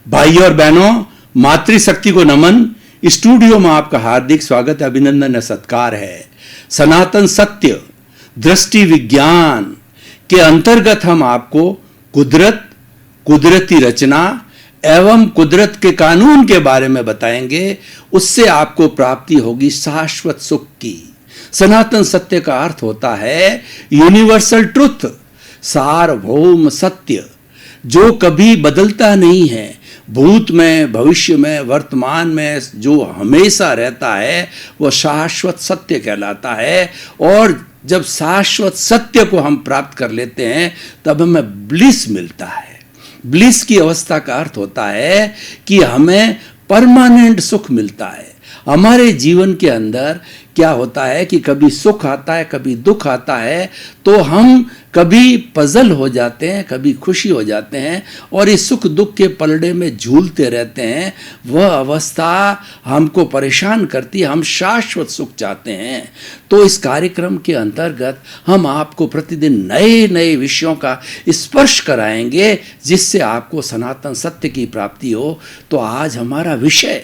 भाई और बहनों, मातृशक्ति को नमन। स्टूडियो में आपका हार्दिक स्वागत, अभिनंदन और सत्कार है। सनातन सत्य दृष्टि विज्ञान के अंतर्गत हम आपको कुदरत, कुदरती रचना एवं कुदरत के कानून के बारे में बताएंगे। उससे आपको प्राप्ति होगी शाश्वत सुख की। सनातन सत्य का अर्थ होता है यूनिवर्सल ट्रुथ, सार्वभौम सत्य, जो कभी बदलता नहीं है। भूत में, भविष्य में, वर्तमान में जो हमेशा रहता है वह शाश्वत सत्य कहलाता है। और जब शाश्वत सत्य को हम प्राप्त कर लेते हैं तब हमें ब्लिस मिलता है। ब्लिस की अवस्था का अर्थ होता है कि हमें परमानेंट सुख मिलता है। हमारे जीवन के अंदर क्या होता है कि कभी सुख आता है, कभी दुख आता है, तो हम कभी पजल हो जाते हैं, कभी खुशी हो जाते हैं और इस सुख दुख के पलड़े में झूलते रहते हैं। वह अवस्था हमको परेशान करती है। हम शाश्वत सुख चाहते हैं। तो इस कार्यक्रम के अंतर्गत हम आपको प्रतिदिन नए नए विषयों का स्पर्श कराएंगे जिससे आपको सनातन सत्य की प्राप्ति हो। तो आज हमारा विषय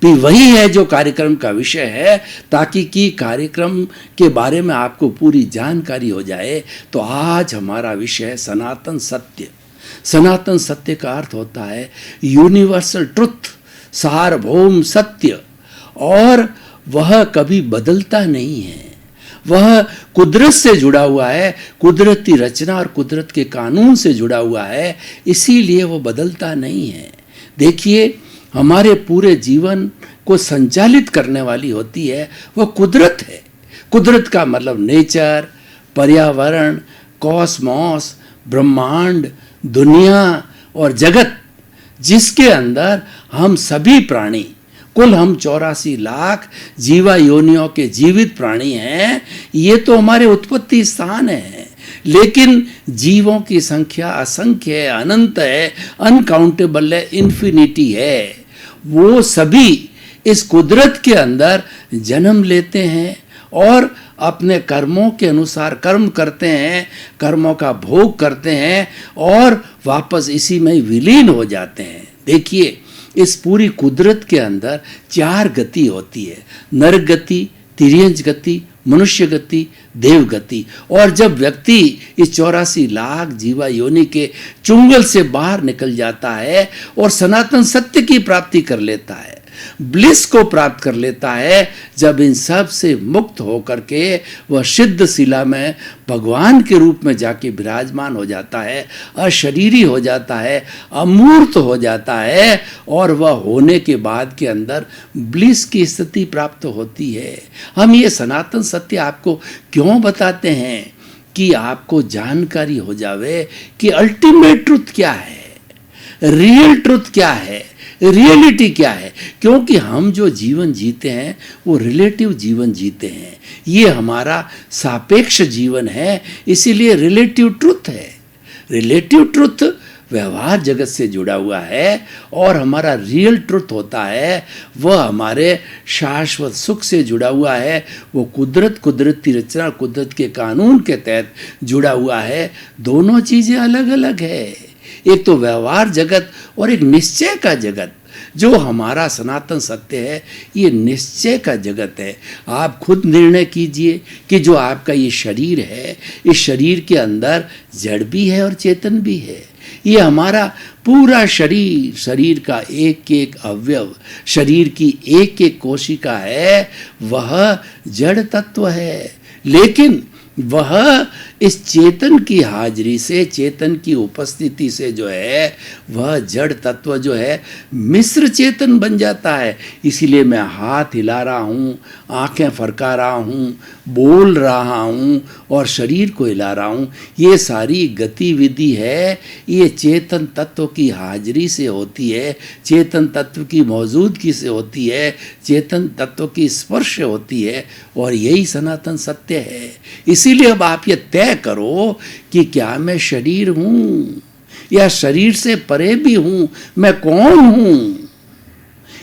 भी वही है जो कार्यक्रम का विषय है, ताकि कि कार्यक्रम के बारे में आपको पूरी जानकारी हो जाए। तो आज हमारा विषय है सनातन सत्य। सनातन सत्य का अर्थ होता है यूनिवर्सल ट्रुथ, सार्वभौम सत्य, और वह कभी बदलता नहीं है। वह कुदरत से जुड़ा हुआ है, कुदरती रचना और कुदरत के कानून से जुड़ा हुआ है, इसीलिए वो बदलता नहीं है। देखिए, हमारे पूरे जीवन को संचालित करने वाली होती है वह कुदरत है। कुदरत का मतलब नेचर, पर्यावरण, कॉस्मॉस, ब्रह्मांड, दुनिया और जगत, जिसके अंदर हम सभी प्राणी, कुल हम 84 लाख जीवा योनियों के जीवित प्राणी हैं। ये तो हमारे उत्पत्ति स्थान है, लेकिन जीवों की संख्या असंख्य है, अनंत है, अनकाउंटेबल है, इन्फिनिटी है। वो सभी इस कुदरत के अंदर जन्म लेते हैं और अपने कर्मों के अनुसार कर्म करते हैं, कर्मों का भोग करते हैं और वापस इसी में विलीन हो जाते हैं। देखिए, इस पूरी कुदरत के अंदर 4 गति होती है: नर गति, तिर्यंच गति, मनुष्य गति, देव गति। और जब व्यक्ति इस 84 लाख जीवा योनि के चुंगल से बाहर निकल जाता है और सनातन सत्य की प्राप्ति कर लेता है, ब्लिस को प्राप्त कर लेता है, जब इन सब से मुक्त होकर के वह सिद्ध शिला में भगवान के रूप में जाके विराजमान हो जाता है, अशरीरी हो जाता है, अमूर्त हो जाता है, और वह होने के बाद के अंदर ब्लिस की स्थिति प्राप्त होती है। हम ये सनातन सत्य आपको क्यों बताते हैं? कि आपको जानकारी हो जावे कि अल्टीमेट ट्रुथ क्या है, रियल ट्रुथ क्या है, रियलिटी क्या है। क्योंकि हम जो जीवन जीते हैं वो रिलेटिव जीवन जीते हैं। ये हमारा सापेक्ष जीवन है, इसीलिए रिलेटिव ट्रुथ है। रिलेटिव ट्रुथ व्यवहार जगत से जुड़ा हुआ है और हमारा रियल ट्रुथ होता है वह हमारे शाश्वत सुख से जुड़ा हुआ है। वो कुदरत, कुदरती रचना, कुदरत के कानून के तहत जुड़ा हुआ है। दोनों चीज़ें अलग अलग है। एक तो व्यवहार जगत और एक निश्चय का जगत। जो हमारा सनातन सत्य है ये निश्चय का जगत है। आप खुद निर्णय कीजिए कि जो आपका ये शरीर है, इस शरीर के अंदर जड़ भी है और चेतन भी है। ये हमारा पूरा शरीर, शरीर का एक एक अवयव, शरीर की एक एक कोशिका है, वह जड़ तत्व है। लेकिन वह इस चेतन की हाजिरी से, चेतन की उपस्थिति से जो है वह जड़ तत्व जो है मिश्र चेतन बन जाता है। इसीलिए मैं हाथ हिला रहा हूँ, आंखें फरका रहा हूँ, बोल रहा हूँ और शरीर को हिला रहा हूँ। ये सारी गतिविधि है, ये चेतन तत्व की हाजिरी से होती है, चेतन तत्व की मौजूदगी से होती है, चेतन तत्व की स्पर्श होती है, और यही सनातन सत्य है। इसीलिए अब आप ये तय करो कि क्या मैं शरीर हूं या शरीर से परे भी हूं, मैं कौन हूं।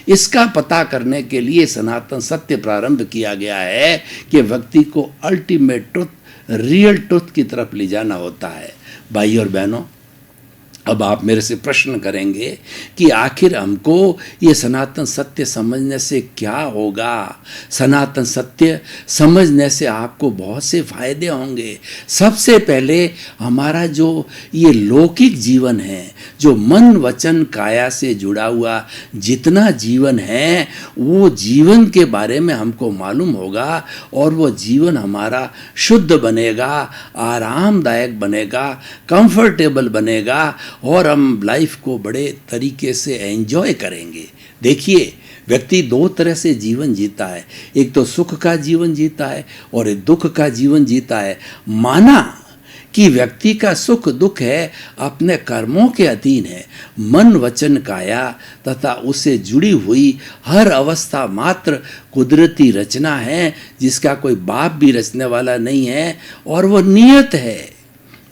इसका पता करने के लिए सनातन सत्य प्रारंभ किया गया है कि व्यक्ति को अल्टीमेट ट्रुथ, रियल ट्रुथ की तरफ ले जाना होता है। भाई और बहनों, अब आप मेरे से प्रश्न करेंगे कि आखिर हमको ये सनातन सत्य समझने से क्या होगा। सनातन सत्य समझने से आपको बहुत से फायदे होंगे। सबसे पहले हमारा जो ये लौकिक जीवन है, जो मन वचन काया से जुड़ा हुआ जितना जीवन है, वो जीवन के बारे में हमको मालूम होगा और वो जीवन हमारा शुद्ध बनेगा, आरामदायक बनेगा, कंफर्टेबल बनेगा और हम लाइफ को बड़े तरीके से एंजॉय करेंगे। देखिए, व्यक्ति दो तरह से जीवन जीता है, एक तो सुख का जीवन जीता है और एक दुख का जीवन जीता है। माना कि व्यक्ति का सुख दुख है अपने कर्मों के अधीन है, मन वचन काया तथा उससे जुड़ी हुई हर अवस्था मात्र कुदरती रचना है, जिसका कोई बाप भी रचने वाला नहीं है और वो नियत है।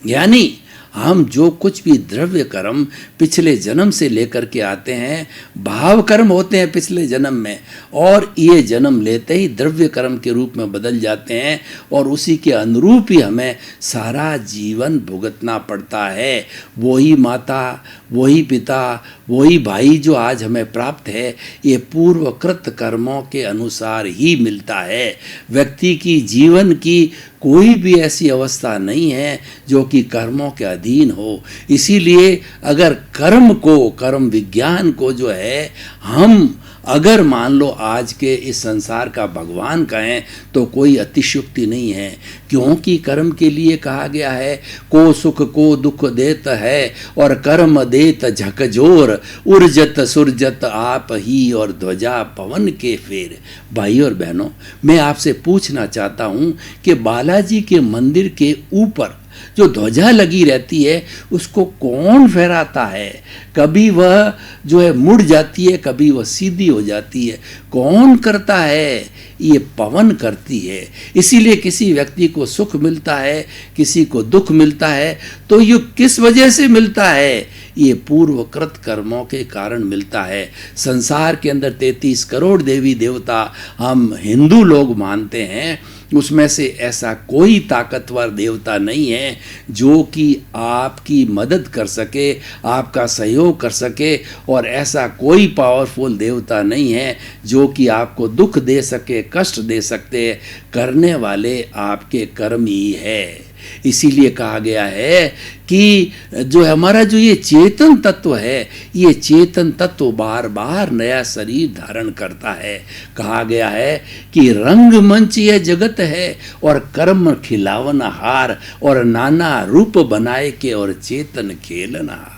यानी हम जो कुछ भी द्रव्य कर्म पिछले जन्म से लेकर के आते हैं, भाव कर्म होते हैं पिछले जन्म में, और ये जन्म लेते ही द्रव्य कर्म के रूप में बदल जाते हैं और उसी के अनुरूप ही हमें सारा जीवन भुगतना पड़ता है। वही माता, वही पिता, वही भाई जो आज हमें प्राप्त है, ये पूर्वकृत कर्मों के अनुसार ही मिलता है। व्यक्ति की जीवन की कोई भी ऐसी अवस्था नहीं है जो कि कर्मों के अधीन हो। इसीलिए अगर कर्म विज्ञान को जो है हम अगर मान लो आज के इस संसार का भगवान कहें तो कोई अतिशयोक्ति नहीं है, क्योंकि कर्म के लिए कहा गया है को सुख को दुख देत है और कर्म देत झकझोर, उर्जत सुरजत आप ही और ध्वजा पवन के फेर। भाई और बहनों, मैं आपसे पूछना चाहता हूँ कि बालाजी के मंदिर के ऊपर जो ध्वजा लगी रहती है उसको कौन फहराता है? कभी वह जो है मुड़ जाती है, कभी वह सीधी हो जाती है। कौन करता है? ये पवन करती है। इसीलिए किसी व्यक्ति को सुख मिलता है, किसी को दुख मिलता है, तो ये किस वजह से मिलता है? ये पूर्वकृत कर्मों के कारण मिलता है। संसार के अंदर 33 करोड़ देवी देवता हम हिंदू लोग मानते हैं, उसमें से ऐसा कोई ताकतवर देवता नहीं है जो कि आपकी मदद कर सके, आपका सहयोग कर सके, और ऐसा कोई पावरफुल देवता नहीं है जो कि आपको दुख दे सके, कष्ट दे सकते। करने वाले आपके कर्म ही है। इसीलिए कहा गया है कि जो हमारा जो ये चेतन तत्व है, ये चेतन तत्व बार बार नया शरीर धारण करता है। कहा गया है कि रंगमंच यह जगत है और कर्म खिलावनहार और नाना रूप बनाए के और चेतन खेलनहार।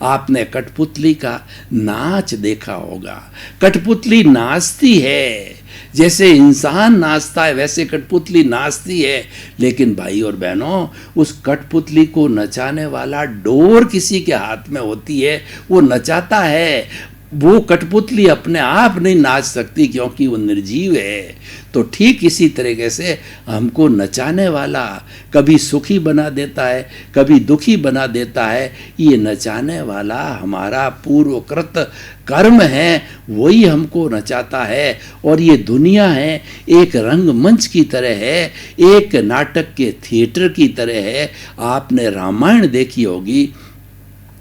आपने कठपुतली का नाच देखा होगा। कठपुतली नाचती है, जैसे इंसान नाचता है वैसे कठपुतली नाचती है। लेकिन भाई और बहनों, उस कठपुतली को नचाने वाला डोर किसी के हाथ में होती है, वो नचाता है। वो कठपुतली अपने आप नहीं नाच सकती क्योंकि वो निर्जीव है। तो ठीक इसी तरीके से हमको नचाने वाला कभी सुखी बना देता है, कभी दुखी बना देता है। ये नचाने वाला हमारा पूर्वकृत कर्म है, वही हमको नचाता है। और ये दुनिया है एक रंगमंच की तरह है, एक नाटक के थिएटर की तरह है। आपने रामायण देखी होगी।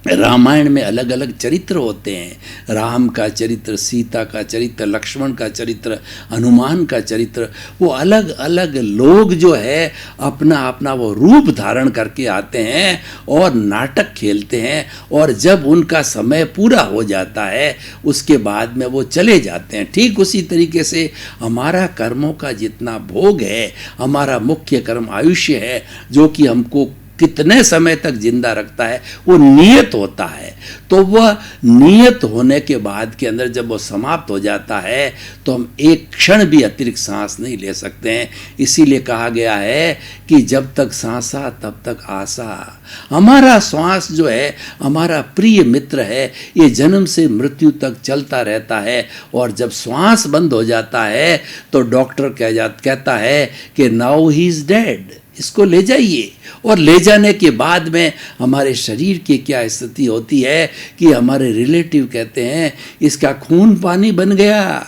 रामायण में अलग अलग चरित्र होते हैं। राम का चरित्र, सीता का चरित्र, लक्ष्मण का चरित्र, हनुमान का चरित्र। वो अलग अलग लोग जो है अपना अपना वो रूप धारण करके आते हैं और नाटक खेलते हैं, और जब उनका समय पूरा हो जाता है उसके बाद में वो चले जाते हैं। ठीक उसी तरीके से हमारा कर्मों का जितना भोग है, हमारा मुख्य कर्म आयुष्य है जो कि हमको कितने समय तक जिंदा रखता है, वो नियत होता है। तो वह नियत होने के बाद के अंदर जब वो समाप्त हो जाता है तो हम एक क्षण भी अतिरिक्त सांस नहीं ले सकते हैं। इसीलिए कहा गया है कि जब तक सांसा तब तक आशा। हमारा श्वास जो है हमारा प्रिय मित्र है, ये जन्म से मृत्यु तक चलता रहता है, और जब श्वास बंद हो जाता है तो डॉक्टर कहता है कि नाउ ही इज डेड, इसको ले जाइए। और ले जाने के बाद में हमारे शरीर की क्या स्थिति होती है कि हमारे रिलेटिव कहते हैं इसका खून पानी बन गया,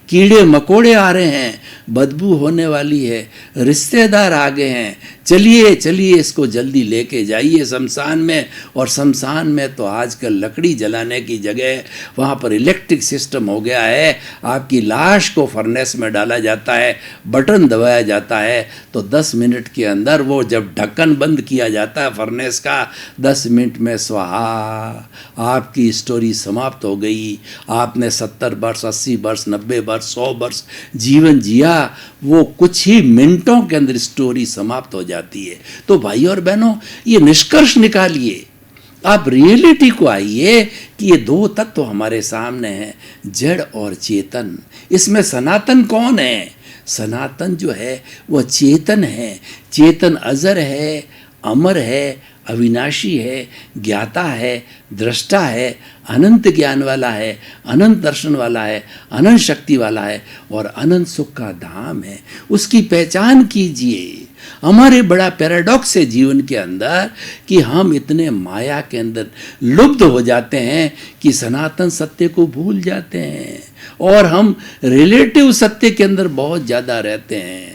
कीड़े मकोड़े आ रहे हैं, बदबू होने वाली है, रिश्तेदार आ गए हैं, चलिए चलिए इसको जल्दी लेके जाइए शमशान में। और शमशान में तो आजकल लकड़ी जलाने की जगह वहाँ पर इलेक्ट्रिक सिस्टम हो गया है। आपकी लाश को फर्नेस में डाला जाता है, बटन दबाया जाता है, तो 10 मिनट के अंदर वो जब ढक्कन बंद किया जाता है फर्नेस का, 10 मिनट में स्वाहा, आपकी स्टोरी समाप्त हो गई। आपने 70 वर्ष, 80 वर्ष, 90 वर्ष, 100 वर्ष जीवन जिया, वो कुछ ही मिनटों के अंदर स्टोरी समाप्त हो जाती है। तो भाई और बहनों, ये निष्कर्ष निकालिए, आप रियलिटी को आइए कि ये दो तत्व हमारे सामने हैं, जड़ और चेतन। इसमें सनातन कौन है? सनातन जो है वो चेतन है। चेतन अजर है, अमर है, अविनाशी है, ज्ञाता है, दृष्टा है, अनंत ज्ञान वाला है, अनंत दर्शन वाला है, अनंत शक्ति वाला है और अनंत सुख का धाम है। उसकी पहचान कीजिए। हमारे बड़ा पैराडॉक्स है जीवन के अंदर कि हम इतने माया के अंदर लुप्त हो जाते हैं कि सनातन सत्य को भूल जाते हैं और हम रिलेटिव सत्य के अंदर बहुत ज़्यादा रहते हैं।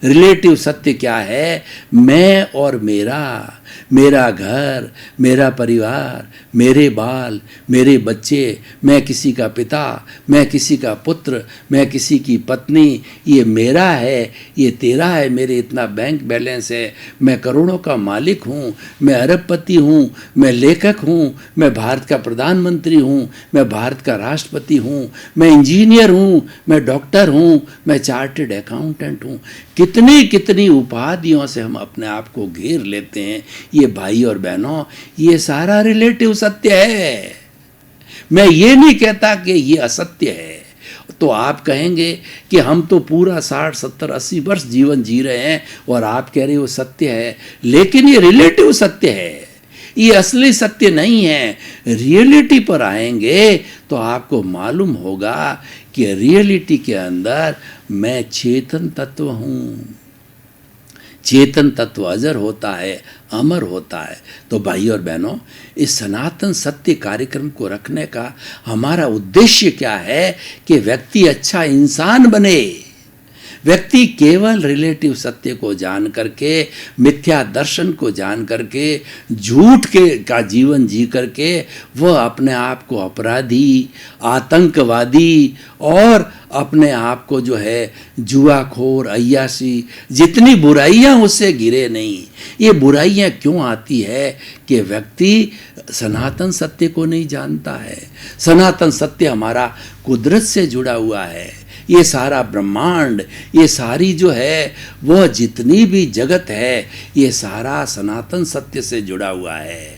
रिलेटिव सत्य क्या है? मैं और मेरा, मेरा घर, मेरा परिवार, मेरे बाल, मेरे बच्चे, मैं किसी का पिता, मैं किसी का पुत्र, मैं किसी की पत्नी, ये मेरा है, ये तेरा है, मेरे इतना बैंक बैलेंस है, मैं करोड़ों का मालिक हूँ, मैं अरबपति हूँ, मैं लेखक हूँ, मैं भारत का प्रधानमंत्री हूँ, मैं भारत का राष्ट्रपति हूँ, मैं इंजीनियर हूँ, मैं डॉक्टर हूँ, मैं चार्टर्ड अकाउंटेंट हूँ। कितनी कितनी उपाधियों से हम अपने आप को घेर लेते हैं। ये भाई और बहनों, ये सारा रिलेटिव सत्य है। मैं ये नहीं कहता कि ये असत्य है। तो आप कहेंगे कि हम तो पूरा 60, 70, 80 वर्ष जीवन जी रहे हैं और आप कह रहे हो सत्य है, लेकिन ये रिलेटिव सत्य है, ये असली सत्य नहीं है। रियलिटी पर आएंगे तो आपको मालूम होगा कि रियलिटी के अंदर मैं चेतन तत्व हूँ। चेतन तत्व अजर होता है, अमर होता है। तो भाई और बहनों, इस सनातन सत्य कार्यक्रम को रखने का हमारा उद्देश्य क्या है कि व्यक्ति अच्छा इंसान बने। व्यक्ति केवल रिलेटिव सत्य को जान करके, मिथ्या दर्शन को जान करके, झूठ के का जीवन जी करके वह अपने आप को अपराधी, आतंकवादी और अपने आप को जो है जुआखोर, अय्यासी, जितनी बुराइयां उससे गिरे नहीं। ये बुराइयां क्यों आती है कि व्यक्ति सनातन सत्य को नहीं जानता है। सनातन सत्य हमारा कुदरत से जुड़ा हुआ है। ये सारा ब्रह्मांड, ये सारी जो है वह जितनी भी जगत है, ये सारा सनातन सत्य से जुड़ा हुआ है।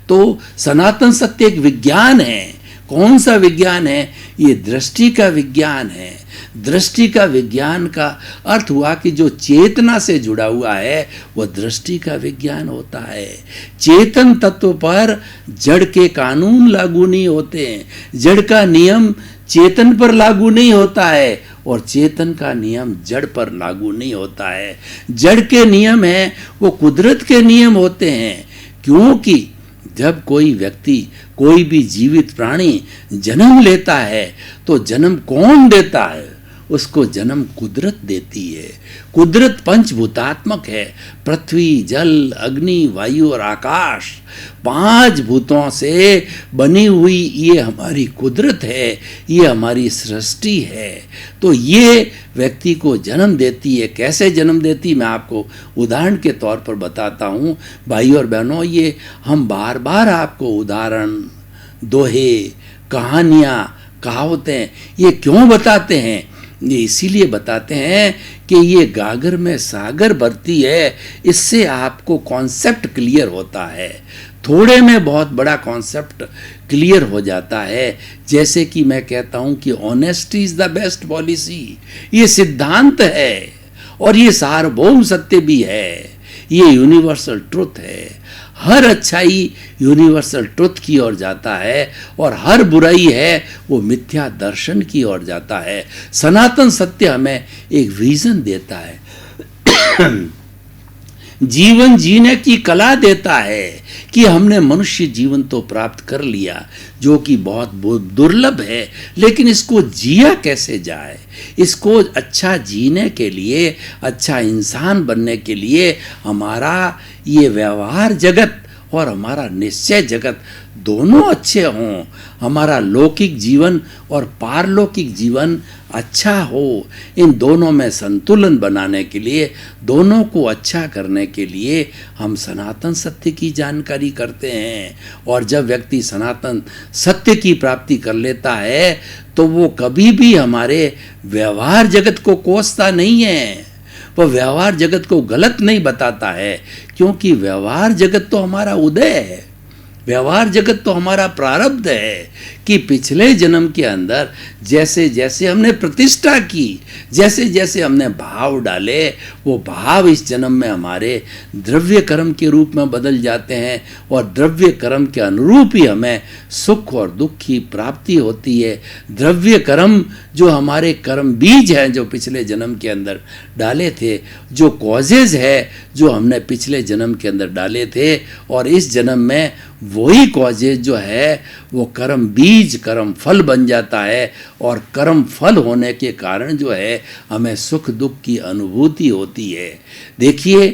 तो सनातन सत्य एक विज्ञान है। कौन सा विज्ञान है? ये दृष्टि का विज्ञान है। दृष्टि का विज्ञान का अर्थ हुआ कि जो चेतना से जुड़ा हुआ है वह दृष्टि का विज्ञान होता है। चेतन तत्व पर जड़ के कानून लागू नहीं होते हैं। जड़ का नियम चेतन पर लागू नहीं होता है और चेतन का नियम जड़ पर लागू नहीं होता है। जड़ के नियम हैं वो कुदरत के नियम होते हैं। क्योंकि जब कोई व्यक्ति, कोई भी जीवित प्राणी जन्म लेता है तो जन्म कौन देता है? उसको जन्म कुदरत देती है। कुदरत पंचभूतात्मक है। पृथ्वी, जल, अग्नि, वायु और आकाश, 5 भूतों से बनी हुई ये हमारी कुदरत है, ये हमारी सृष्टि है। तो ये व्यक्ति को जन्म देती है। कैसे जन्म देती, मैं आपको उदाहरण के तौर पर बताता हूँ। भाई और बहनों, ये हम बार बार आपको उदाहरण, दोहे, कहानियाँ, कहावतें ये क्यों बताते हैं? ये इसीलिए बताते हैं कि ये गागर में सागर भरती है। इससे आपको कॉन्सेप्ट क्लियर होता है। थोड़े में बहुत बड़ा कॉन्सेप्ट क्लियर हो जाता है। जैसे कि मैं कहता हूँ कि honesty is the best policy. ये सिद्धांत है और ये सार्वभौम सत्य भी है। ये यूनिवर्सल ट्रुथ है। हर अच्छाई यूनिवर्सल ट्रुथ की ओर जाता है और हर बुराई है वो मिथ्या दर्शन की ओर जाता है। सनातन सत्य हमें एक विजन देता है। जीवन जीने की कला देता है कि हमने मनुष्य जीवन तो प्राप्त कर लिया, जो कि बहुत दुर्लभ है, लेकिन इसको जिया कैसे जाए। इसको अच्छा जीने के लिए, अच्छा इंसान बनने के लिए हमारा ये व्यवहार जगत और हमारा निश्चय जगत दोनों अच्छे हों, हमारा लौकिक जीवन और पारलौकिक जीवन अच्छा हो। इन दोनों में संतुलन बनाने के लिए, दोनों को अच्छा करने के लिए हम सनातन सत्य की जानकारी करते हैं। और जब व्यक्ति सनातन सत्य की प्राप्ति कर लेता है तो वो कभी भी हमारे व्यवहार जगत को कोसता नहीं है, वह व्यवहार जगत को गलत नहीं बताता है, क्योंकि व्यवहार जगत तो हमारा उदय है, व्यवहार जगत तो हमारा प्रारब्ध है कि पिछले जन्म के अंदर जैसे जैसे हमने प्रतिष्ठा की, जैसे जैसे हमने भाव डाले, वो भाव इस जन्म में हमारे द्रव्य कर्म के रूप में बदल जाते हैं और द्रव्य कर्म के अनुरूप ही हमें सुख और दुख की प्राप्ति होती है। द्रव्य कर्म जो हमारे कर्म बीज हैं, जो पिछले जन्म के अंदर डाले थे, जो कॉजेज है जो हमने पिछले जन्म के अंदर डाले थे, और इस जन्म में वही कॉजेज जो है वो कर्म बीज कर्म फल बन जाता है, और कर्म फल होने के कारण जो है हमें सुख दुख की अनुभूति होती है। देखिए,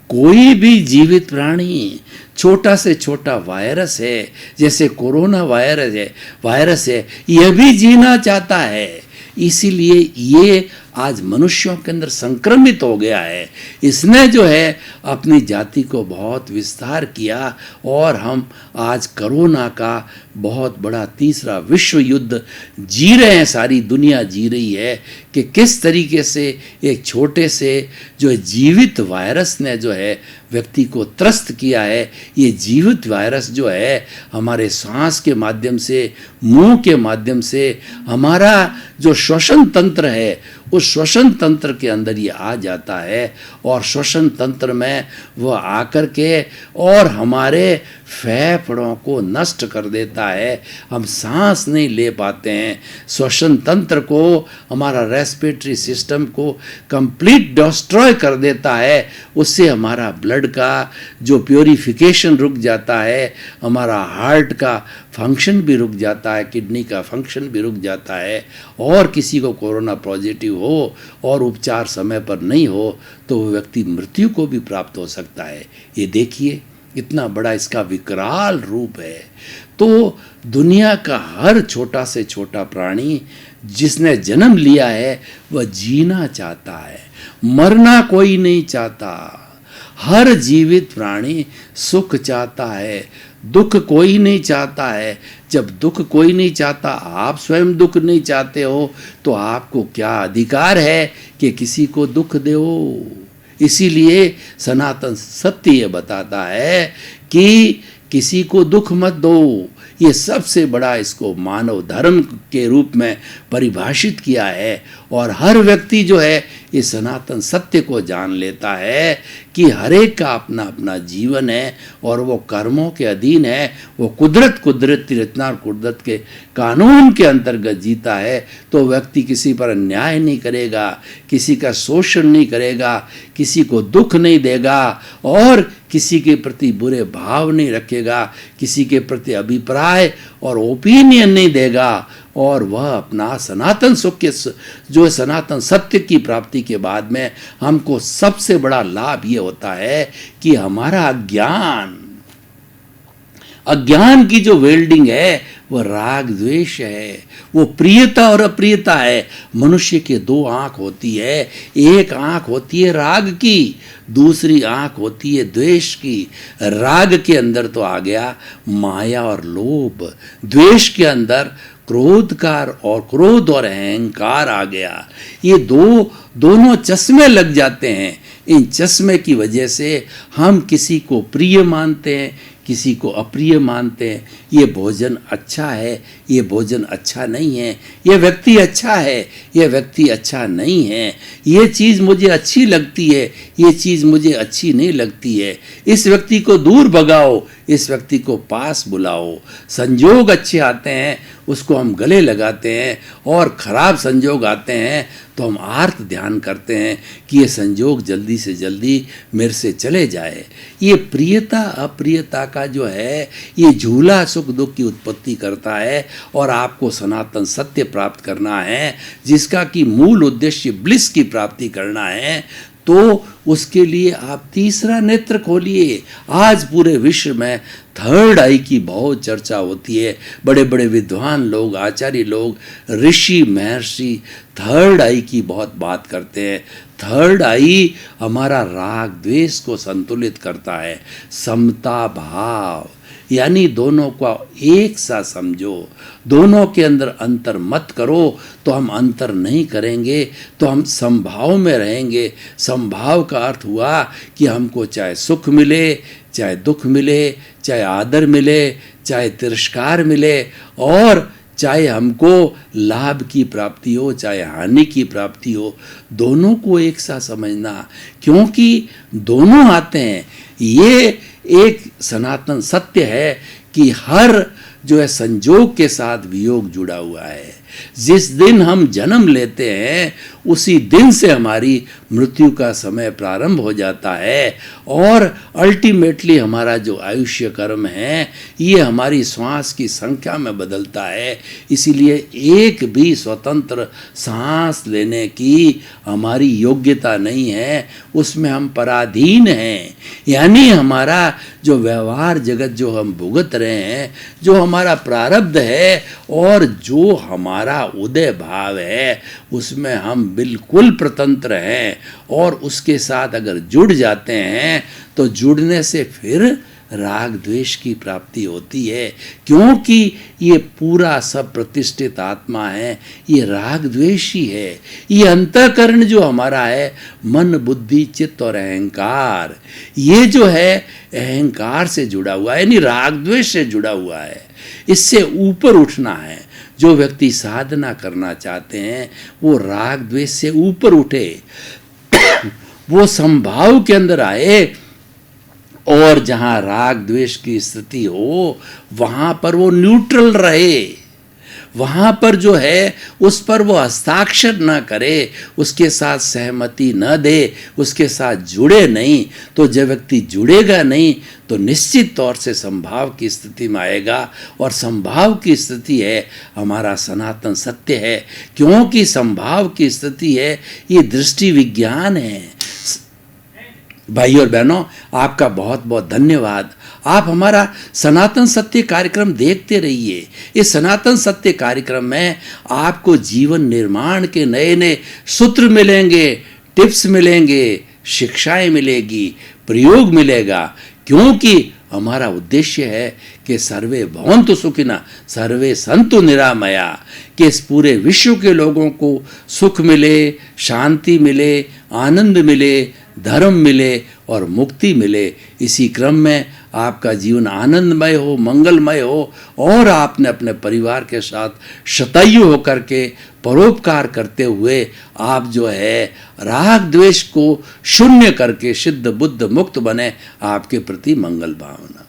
कोई भी जीवित प्राणी, छोटा से छोटा वायरस है, जैसे कोरोना वायरस है, यह भी जीना चाहता है। इसीलिए ये आज मनुष्यों के अंदर संक्रमित हो गया है। इसने जो है अपनी जाति को बहुत विस्तार किया, और हम आज कोरोना का बहुत बड़ा तीसरा विश्व युद्ध जी रहे हैं, सारी दुनिया जी रही है कि किस तरीके से एक छोटे से जो जीवित वायरस ने जो है व्यक्ति को त्रस्त किया है। ये जीवित वायरस जो है हमारे सांस के माध्यम से, मुंह के माध्यम से, हमारा जो श्वसन तंत्र है उस श्वसन तंत्र के अंदर ये आ जाता है, और श्वसन तंत्र में वह आकर के और हमारे फेफड़ों को नष्ट कर देता है। हम सांस नहीं ले पाते हैं, श्वसन तंत्र को, हमारा रेस्पिरेटरी सिस्टम को कंप्लीट डिस्ट्रॉय कर देता है। उससे हमारा ब्लड का जो प्योरीफिकेशन रुक जाता है, हमारा हार्ट का फंक्शन भी रुक जाता है, किडनी का फंक्शन भी रुक जाता है। और किसी को कोरोना पॉजिटिव हो और उपचार समय पर नहीं हो तो वो व्यक्ति मृत्यु को भी प्राप्त हो सकता है। ये देखिए इतना बड़ा इसका विकराल रूप है। तो दुनिया का हर छोटा से छोटा प्राणी जिसने जन्म लिया है वह जीना चाहता है, मरना कोई नहीं चाहता। हर जीवित प्राणी सुख चाहता है, दुख कोई नहीं चाहता है। जब दुख कोई नहीं चाहता, आप स्वयं दुख नहीं चाहते हो, तो आपको क्या अधिकार है कि किसी को दुख दो। इसीलिए सनातन सत्य ये बताता है कि किसी को दुख मत दो। ये सबसे बड़ा इसको मानव धर्म के रूप में परिभाषित किया है। और हर व्यक्ति जो है ये सनातन सत्य को जान लेता है कि हर एक का अपना अपना जीवन है और वो कर्मों के अधीन है। वो कुदरत की रचना और कुदरत के कानून के अंतर्गत जीता है। तो व्यक्ति किसी पर अन्याय नहीं करेगा, किसी का शोषण नहीं करेगा, किसी को दुख नहीं देगा और किसी के प्रति बुरे भाव नहीं रखेगा, किसी के प्रति अभिप्राय और ओपिनियन नहीं देगा। और वह अपना सनातन सुख के जो सनातन सत्य की प्राप्ति के बाद में हमको सबसे बड़ा लाभ ये होता है कि हमारा अज्ञान की जो वेल्डिंग है वह राग द्वेष है, वो प्रियता और अप्रियता है। मनुष्य के दो आंख होती है, एक आंख होती है राग की, दूसरी आंख होती है द्वेष की। राग के अंदर तो आ गया माया और लोभ, द्वेष के अंदर क्रोध और अहंकार आ गया। ये दोनों चश्मे लग जाते हैं। इन चश्मे की वजह से हम किसी को प्रिय मानते हैं, किसी को अप्रिय मानते हैं। ये भोजन अच्छा है, ये भोजन अच्छा नहीं है, ये व्यक्ति अच्छा है, ये व्यक्ति अच्छा नहीं है, ये चीज़ मुझे अच्छी लगती है, ये चीज़ मुझे अच्छी नहीं लगती है, इस व्यक्ति को दूर भगाओ, इस व्यक्ति को पास बुलाओ। संजोग अच्छे आते हैं उसको हम गले लगाते हैं, और खराब संजोग आते हैं तो हम आर्त ध्यान करते हैं कि ये संजोग जल्दी से जल्दी मेरे से चले जाए। ये प्रियता अप्रियता का जो है ये झूला सुख दुख की उत्पत्ति करता है, और आपको सनातन सत्य प्राप्त करना है जिसका कि मूल उद्देश्य ब्लिस की प्राप्ति करना है, तो उसके लिए आप तीसरा नेत्र खोलिए। आज पूरे विश्व में थर्ड आई की बहुत चर्चा होती है। बड़े बड़े विद्वान लोग, आचार्य लोग, ऋषि महर्षि थर्ड आई की बहुत बात करते हैं। थर्ड आई हमारा राग द्वेष को संतुलित करता है। समता भाव, यानी दोनों को एक सा समझो, दोनों के अंदर अंतर मत करो। तो हम अंतर नहीं करेंगे तो हम समभाव में रहेंगे। समभाव का अर्थ हुआ कि हमको चाहे सुख मिले, चाहे दुख मिले, चाहे आदर मिले, चाहे तिरस्कार मिले, और चाहे हमको लाभ की प्राप्ति हो, चाहे हानि की प्राप्ति हो, दोनों को एक सा समझना, क्योंकि दोनों आते हैं। ये एक सनातन सत्य है कि हर जो है संजोग के साथ वियोग जुड़ा हुआ है। जिस दिन हम जन्म लेते हैं उसी दिन से हमारी मृत्यु का समय प्रारंभ हो जाता है, और अल्टीमेटली हमारा जो आयुष्य कर्म है ये हमारी श्वास की संख्या में बदलता है। इसीलिए एक भी स्वतंत्र सांस लेने की हमारी योग्यता नहीं है, उसमें हम पराधीन हैं। यानी हमारा जो व्यवहार जगत जो हम भुगत रहे हैं, जो हमारा प्रारब्ध है और जो हमारा उदय भाव है, उसमें हम बिल्कुल स्वतंत्र हैं। और उसके साथ अगर जुड़ जाते हैं तो जुड़ने से फिर राग द्वेष की प्राप्ति होती है, क्योंकि ये पूरा सब प्रतिष्ठित आत्मा है, ये राग द्वेष ही है। ये अंतःकरण जो हमारा है, मन बुद्धि चित्त और अहंकार, ये जो है अहंकार से जुड़ा हुआ है, यानी राग द्वेष से जुड़ा हुआ है। इससे ऊपर उठना है। जो व्यक्ति साधना करना चाहते हैं वो राग द्वेष से ऊपर उठे, वो समभाव के अंदर आए, और जहां राग द्वेष की स्थिति हो वहां पर वो न्यूट्रल रहे, वहां पर जो है उस पर वो हस्ताक्षर न करे, उसके साथ सहमति न दे, उसके साथ जुड़े नहीं। तो जब व्यक्ति जुड़ेगा नहीं तो निश्चित तौर से संभाव की स्थिति में आएगा, और संभाव की स्थिति है हमारा सनातन सत्य है, क्योंकि संभाव की स्थिति है ये दृष्टि विज्ञान है। भाई और बहनों, आपका बहुत बहुत धन्यवाद। आप हमारा सनातन सत्य कार्यक्रम देखते रहिए। इस सनातन सत्य कार्यक्रम में आपको जीवन निर्माण के नए नए सूत्र मिलेंगे, टिप्स मिलेंगे, शिक्षाएं मिलेगी, प्रयोग मिलेगा, क्योंकि हमारा उद्देश्य है कि सर्वे भवन्तु सुखिनः सर्वे सन्तु निरामया, कि इस पूरे विश्व के लोगों को सुख मिले, शांति मिले, आनंद मिले, धर्म मिले और मुक्ति मिले। इसी क्रम में आपका जीवन आनंदमय हो, मंगलमय हो, और आपने अपने परिवार के साथ शतायु होकर के परोपकार करते हुए आप जो है राग द्वेष को शून्य करके सिद्ध बुद्ध मुक्त बने। आपके प्रति मंगल भावना।